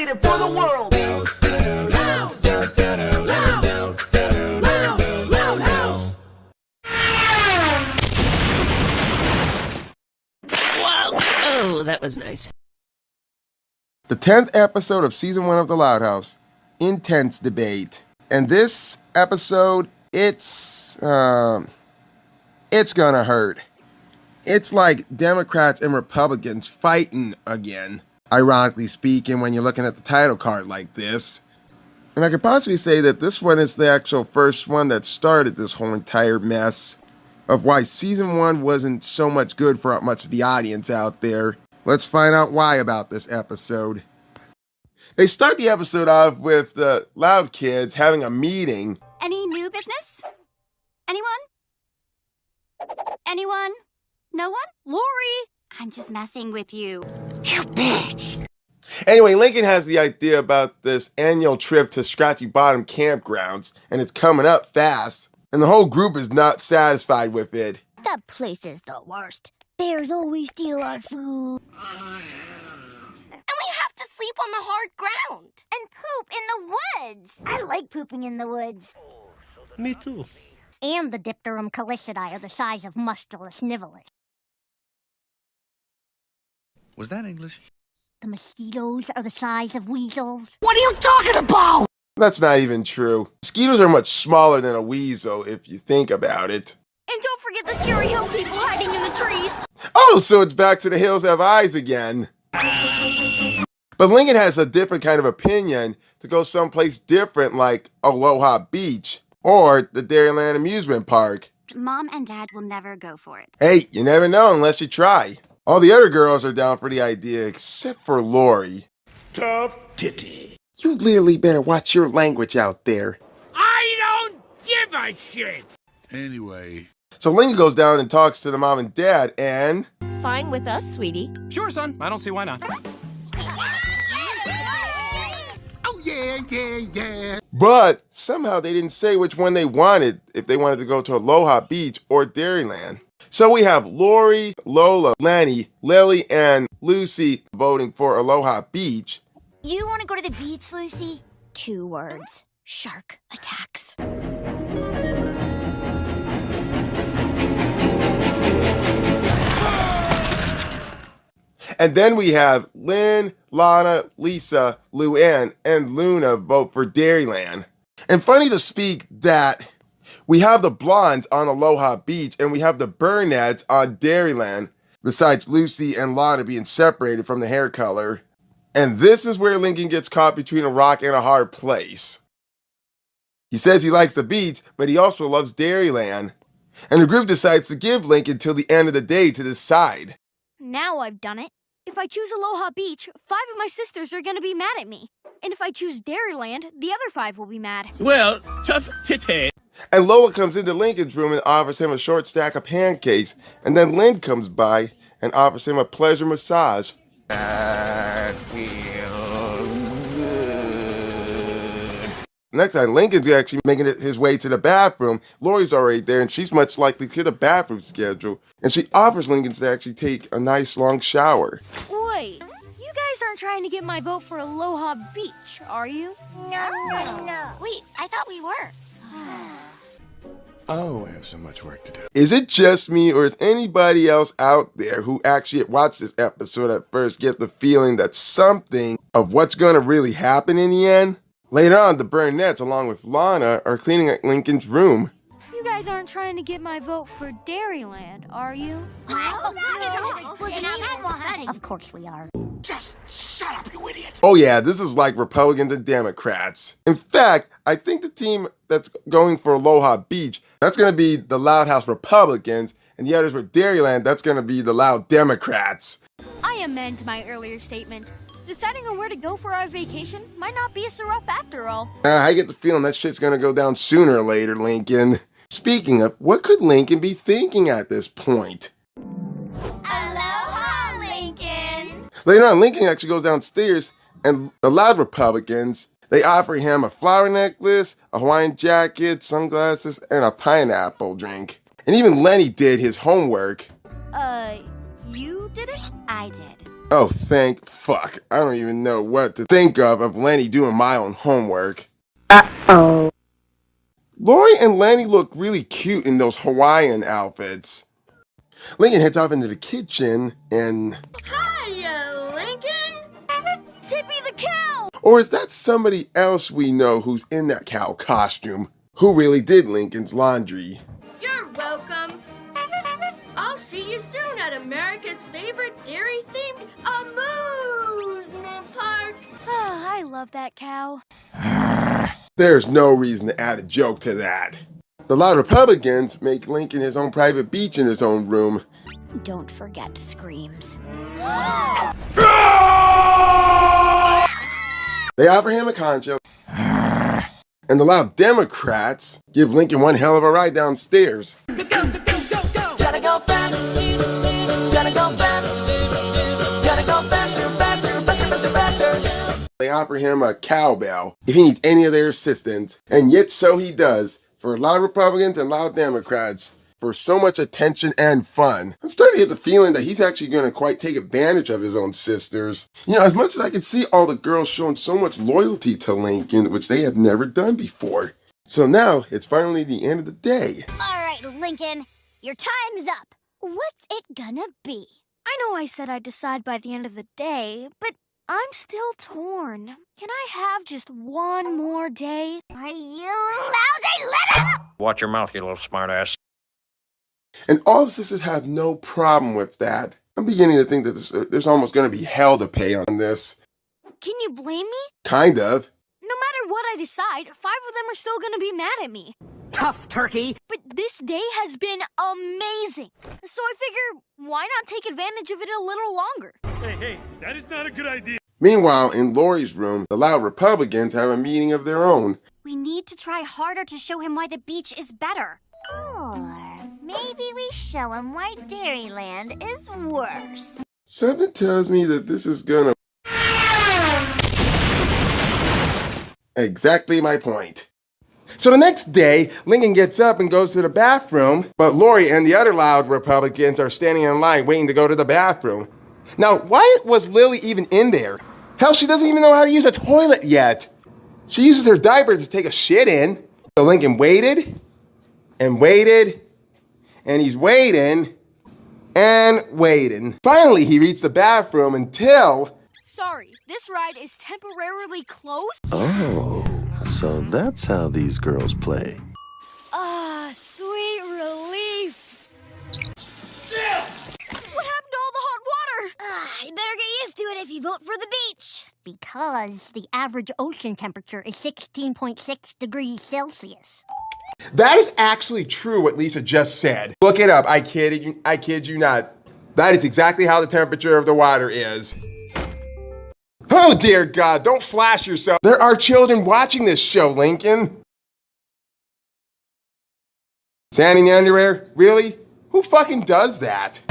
did it for the world. Loud house. Whoa! Oh, that was nice. The 10th episode of Season 1 of The Loud House. Intense debate. And this episode, it's gonna hurt. It's like Democrats and Republicans fighting again, ironically speaking, when you're looking at the title card like this. And I could possibly say that this one is the actual first one that started this whole entire mess of why Season 1 wasn't so much good for much of the audience out there. Let's find out why about this episode. They start the episode off with the Loud kids having a meeting. Any new business? Anyone? Anyone? No one? Lori! I'm just messing with you. You bitch! Anyway, Lincoln has the idea about this annual trip to Scratchy Bottom campgrounds, and it's coming up fast. And the whole group is not satisfied with it. That place is the worst. Bears always steal our food. And we have to sleep on the hard ground. And poop in the woods. I like pooping in the woods. Me too. And the Dipterum calicidae are the size of musculus nivelis. Was that English? The mosquitoes are the size of weasels. What are you talking about? That's not even true. Mosquitoes are much smaller than a weasel if you think about it. And don't forget the scary hill people hiding in the trees. Oh, so it's back to the hills have eyes again. But Lincoln has a different kind of opinion to go someplace different like Aloha Beach or the Dairyland Amusement Park. Mom and Dad will never go for it. Hey, you never know unless you try. All the other girls are down for the idea except for Lori. Tough titty. You literally better watch your language out there. I don't give a shit. Anyway. So Lincoln goes down and talks to the mom and dad and... Fine with us, sweetie. Sure, son. I don't see why not. Oh, yeah. But somehow they didn't say which one they wanted, if they wanted to go to Aloha Beach or Dairyland. So we have Lori, Lola, Lenny, Lily, and Lucy voting for Aloha Beach. You want to go to the beach, Lucy? 2 words. Shark attacks. And then we have Lynn, Lana, Lisa, Luann, and Luna vote for Dairyland. And funny to speak that we have the blondes on Aloha Beach and we have the brunettes on Dairyland, besides Lucy and Lana being separated from the hair color. And this is where Lincoln gets caught between a rock and a hard place. He says he likes the beach, but he also loves Dairyland. And the group decides to give Lincoln till the end of the day to decide. Now I've done it. If I choose Aloha Beach, 5 of my sisters are gonna be mad at me. And if I choose Dairyland, the other 5 will be mad. Well, tough titty. And Lola comes into Lincoln's room and offers him a short stack of pancakes. And then Lynn comes by and offers him a pleasure massage. That feels good. Next time, Lincoln's actually making his way to the bathroom. Lori's already there, and she's much likely to the bathroom schedule. And she offers Lincoln to actually take a nice long shower. Wait, you guys aren't trying to get my vote for Aloha Beach, are you? No. Wait, I thought we were. Oh, I have so much work to do. Is it just me, or is anybody else out there who actually watched this episode at first get the feeling that something of what's going to really happen in the end? Later on, the brunettes, along with Lana, are cleaning at Lincoln's room. You guys aren't trying to get my vote for Dairyland, are you? Of course we are. Just shut up, you idiot. Oh yeah, this is like Republicans and Democrats. In fact, I think the team that's going for Aloha Beach, that's going to be the Loud House Republicans, and the others for Dairyland, that's going to be the Loud Democrats. I amend my earlier statement. Deciding on where to go for our vacation might not be so rough after all. I get the feeling that shit's going to go down sooner or later, Lincoln. Speaking of, what could Lincoln be thinking at this point? Aloha, Lincoln! Later on, Lincoln actually goes downstairs, and the Loud Republicans, they offer him a flower necklace, a Hawaiian jacket, sunglasses, and a pineapple drink. And even Lenny did his homework. You did it? I did. Oh, thank fuck. I don't even know what to think of Lenny doing my own homework. Uh-oh. Lori and Lenny look really cute in those Hawaiian outfits. Lincoln heads off into the kitchen and... Hiya, Lincoln! Tippy the cow! Or is that somebody else we know who's in that cow costume? Who really did Lincoln's laundry? You're welcome. I'll see you soon at America's favorite dairy-themed amusement park. Oh, I love that cow. There's no reason to add a joke to that. The loud Republicans make Lincoln his own private beach in his own room. Don't forget screams. They offer him a concho. And the loud Democrats give Lincoln one hell of a ride downstairs. Gotta go fast. Gotta go fast. Gotta go faster, faster, faster, faster, faster. They offer him a cowbell if he needs any of their assistance. And yet so he does, for loud Republicans and loud Democrats, for so much attention and fun. I'm starting to get the feeling that he's actually going to quite take advantage of his own sisters. You know, as much as I can see all the girls showing so much loyalty to Lincoln, which they have never done before. So now, it's finally the end of the day. All right, Lincoln, your time's up. What's it gonna be? I know I said I'd decide by the end of the day, but I'm still torn. Can I have just one more day? Are you lousy little? Watch your mouth, you little smartass. And all the sisters have no problem with that. I'm beginning to think that there's almost going to be hell to pay on this. Can you blame me? Kind of. No matter what I decide, 5 of them are still gonna be mad at me. Tough turkey. But this day has been amazing. So I figure, why not take advantage of it a little longer? Hey, that is not a good idea. Meanwhile, in Lori's room, the loud Republicans have a meeting of their own. We need to try harder to show him why the beach is better. Or maybe we show him why Dairyland is worse. Something tells me that this is gonna... Exactly my point. So the next day, Lincoln gets up and goes to the bathroom, but Lori and the other loud Republicans are standing in line waiting to go to the bathroom. Now, why was Lily even in there? Hell, she doesn't even know how to use a toilet yet. She uses her diaper to take a shit in. So Lincoln waited, and waited, and he's waiting, and waiting. Finally, he reached the bathroom until... Sorry, this ride is temporarily closed? Oh, so that's how these girls play. Ah, sweet relief. What happened to all the hot water? You better get used to it if you vote for the beach. Because the average ocean temperature is 16.6 degrees Celsius. That is actually true what Lisa just said. Look it up, I kid you not. That is exactly how the temperature of the water is. Oh dear God, don't flash yourself. There are children watching this show, Lincoln. Sand in your underwear? Really? Who fucking does that?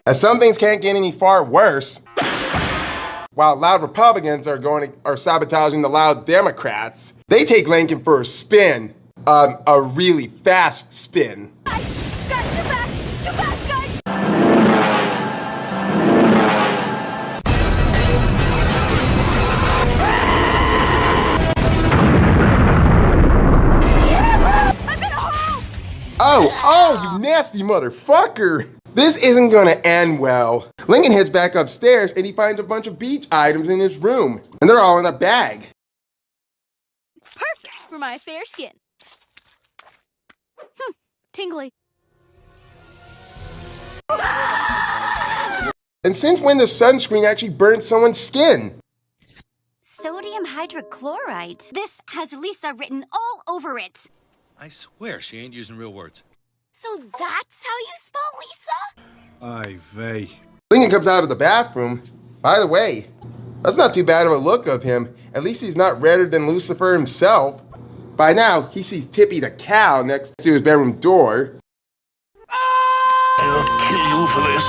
As some things can't get any far worse. While loud Republicans are sabotaging the loud Democrats, they take Lincoln for a spin. A really fast spin. Guys, too fast! Too fast, guys! I'm in a hole! Oh, you nasty motherfucker! This isn't gonna end well. Lincoln heads back upstairs and he finds a bunch of beach items in his room. And they're all in a bag. Perfect for my fair skin. Tingly. And since when does sunscreen actually burn someone's skin? Sodium hydrochloride. This has Lisa written all over it. I swear she ain't using real words. So that's how you spell Lisa? Ay vey. Lincoln comes out of the bathroom. By the way, that's not too bad of a look of him. At least he's not redder than Lucifer himself. By now, he sees Tippy the cow next to his bedroom door. I'll kill you for this.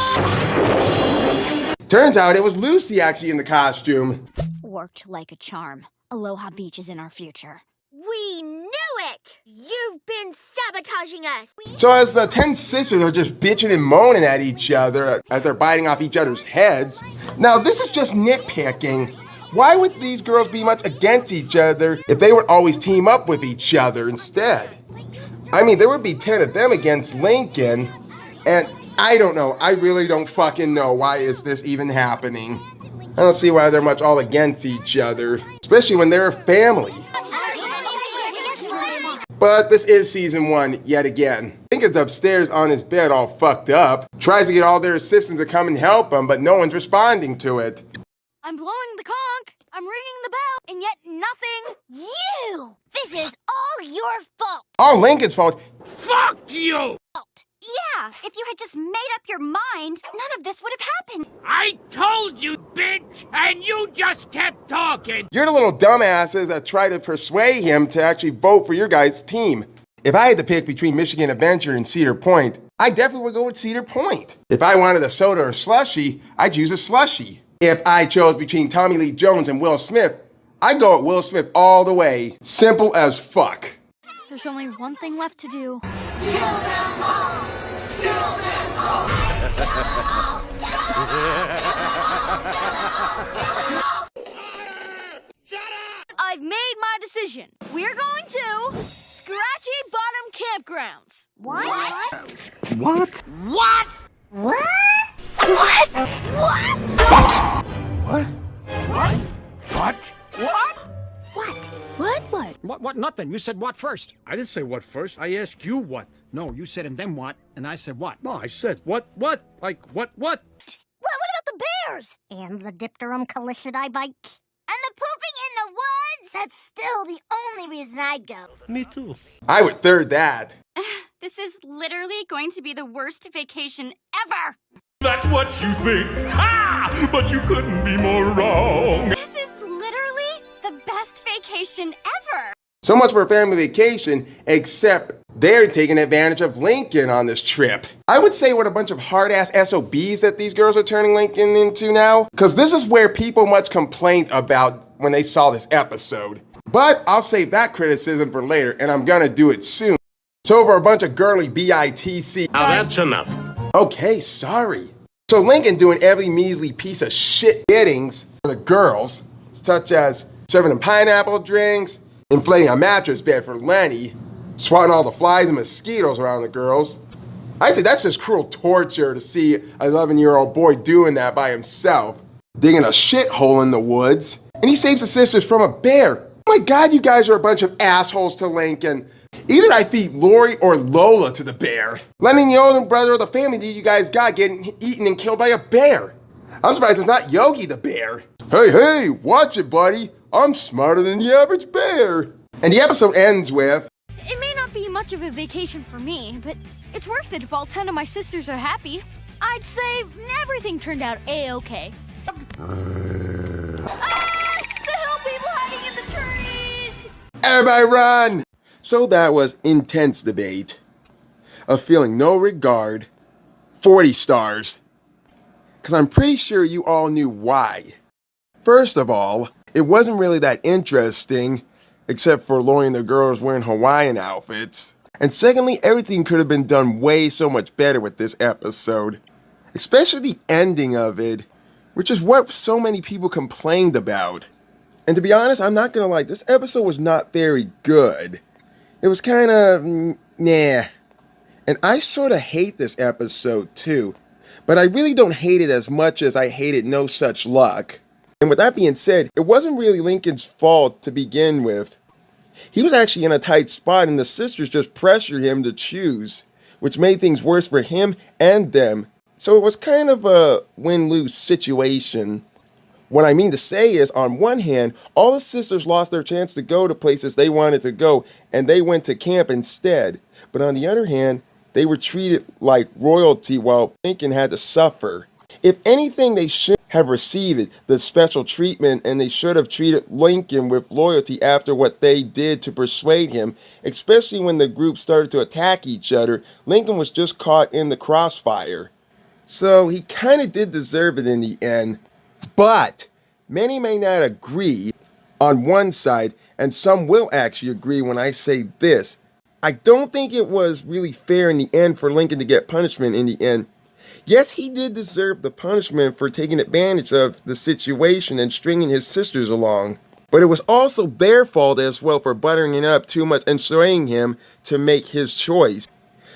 Turns out it was Lucy actually in the costume. Worked like a charm. Aloha Beach is in our future. We knew it! What? You've been sabotaging us. So as the 10 sisters are just bitching and moaning at each other as they're biting off each other's heads. Now this is just nitpicking. Why would these girls be much against each other if they would always team up with each other instead? I mean, there would be 10 of them against Lincoln, and I don't know. I really don't fucking know why is this even happening. I don't see why they're much all against each other, especially when they're a family. But this is season 1 yet again. Lincoln's upstairs on his bed all fucked up, tries to get all their assistants to come and help him, but no one's responding to it. I'm blowing the conch. I'm ringing the bell, and yet nothing. You! This is all your fault. All Lincoln's fault. Fuck you! Yeah, if you had just made up your mind, none of this would have happened. I told you, bitch, and you just kept talking. You're the little dumbasses that try to persuade him to actually vote for your guys' team. If I had to pick between Michigan Adventure and Cedar Point, I definitely would go with Cedar Point. If I wanted a soda or slushie, I'd choose a slushie. If I chose between Tommy Lee Jones and Will Smith, I'd go with Will Smith all the way. Simple as fuck. There's only one thing left to do. I've made my decision. We're going to Scratchy Bottom Campgrounds. What? What? What? What? What? Nothing. You said what first? I didn't say what first. I asked you what. No, you said and then what, and I said what? No, I said what? Like what? What about the bears? And the Dipterum calicidae bite? And the pooping in the woods? That's still the only reason I'd go. Me too. I would third that. This is literally going to be the worst vacation ever! That's what you think. Ah! But you couldn't be more wrong. This is literally the best vacation ever! So much for a family vacation, except they're taking advantage of Lincoln on this trip. I would say what a bunch of hard-ass SOBs that these girls are turning Lincoln into now, because this is where people much complained about when they saw this episode. But I'll save that criticism for later, and I'm gonna do it soon. So over a bunch of girly BITC. Now that's enough. Okay, sorry. So Lincoln doing every measly piece of shit biddings for the girls, such as serving them pineapple drinks, inflating a mattress bed for Lenny, swatting all the flies and mosquitoes around the girls. I say that's just cruel torture to see a 11-year-old boy doing that by himself, digging a shithole in the woods, and he saves the sisters from a bear. Oh my God, you guys are a bunch of assholes to Lincoln. Either I feed Lori or Lola to the bear, letting the older brother of the family that you guys got getting eaten and killed by a bear. I'm surprised it's not Yogi the bear. Hey, watch it, buddy. I'm smarter than the average bear. And the episode ends with, It may not be much of a vacation for me, but it's worth it if all 10 of my sisters are happy. I'd say everything turned out A-okay. The hill people hiding in the trees! everybody run! So that was intense debate of feeling no regard, 40 stars. Because I'm pretty sure you all knew why. First of all, it wasn't really that interesting, except for Lori and the girls wearing Hawaiian outfits. And secondly, everything could have been done way so much better with this episode. Especially the ending of it, which is what so many people complained about. And to be honest, I'm not gonna lie, this episode was not very good. It was kind of, nah. And I sort of hate this episode too. But I really don't hate it as much as I hated No Such Luck. And with that being said, it wasn't really Lincoln's fault to begin with. He was actually in a tight spot and the sisters just pressured him to choose, which made things worse for him and them. So it was kind of a win-lose situation. What I mean to say is, on one hand, all the sisters lost their chance to go to places they wanted to go, and they went to camp instead. But on the other hand, they were treated like royalty while Lincoln had to suffer. If anything, they should have received the special treatment, and they should have treated Lincoln with loyalty after what they did to persuade him, especially when the group started to attack each other. Lincoln was just caught in the crossfire. So he kind of did deserve it in the end. But many may not agree. on one side, and some will actually agree when I say this. I don't think it was really fair in the end for Lincoln to get punishment in the end. Yes, he did deserve the punishment for taking advantage of the situation and stringing his sisters along. But it was also their fault as well for buttering it up too much and swaying him to make his choice.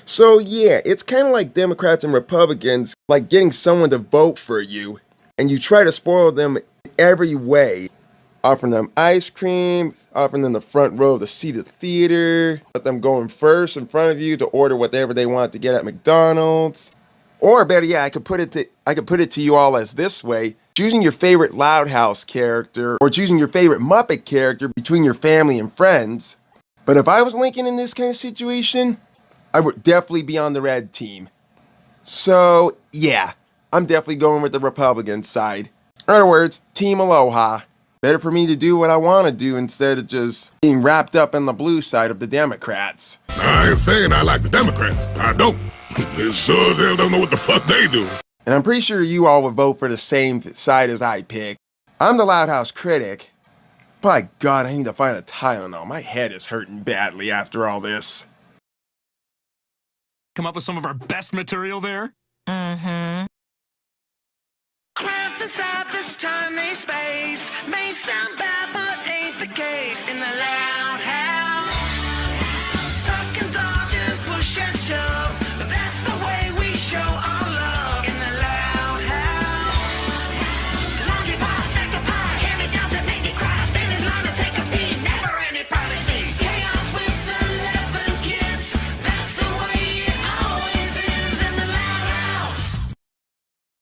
So yeah, it's kind of like Democrats and Republicans, like getting someone to vote for you, and you try to spoil them every way. Offering them ice cream, offering them the front row of the seat of the theater, let them go in first in front of you to order whatever they want to get at McDonald's. Or better yet, I could put it to you all as this way: choosing your favorite Loud House character or choosing your favorite Muppet character between your family and friends. But if I was Lincoln in this kind of situation, I would definitely be on the red team. So yeah, I'm definitely going with the Republican side. In other words, Team Aloha. Better for me to do what I want to do instead of just being wrapped up in the blue side of the Democrats. I ain't saying I like the Democrats. I don't. They sure as hell don't know what the fuck they do. And I'm pretty sure you all would vote for the same side as I pick. I'm the Loud House Critic. By God, I need to find a Tylenol. My head is hurting badly after all this. Come up with some of our best material there? Cramped inside this tiny space may sound bad, but ain't the case in the loud house.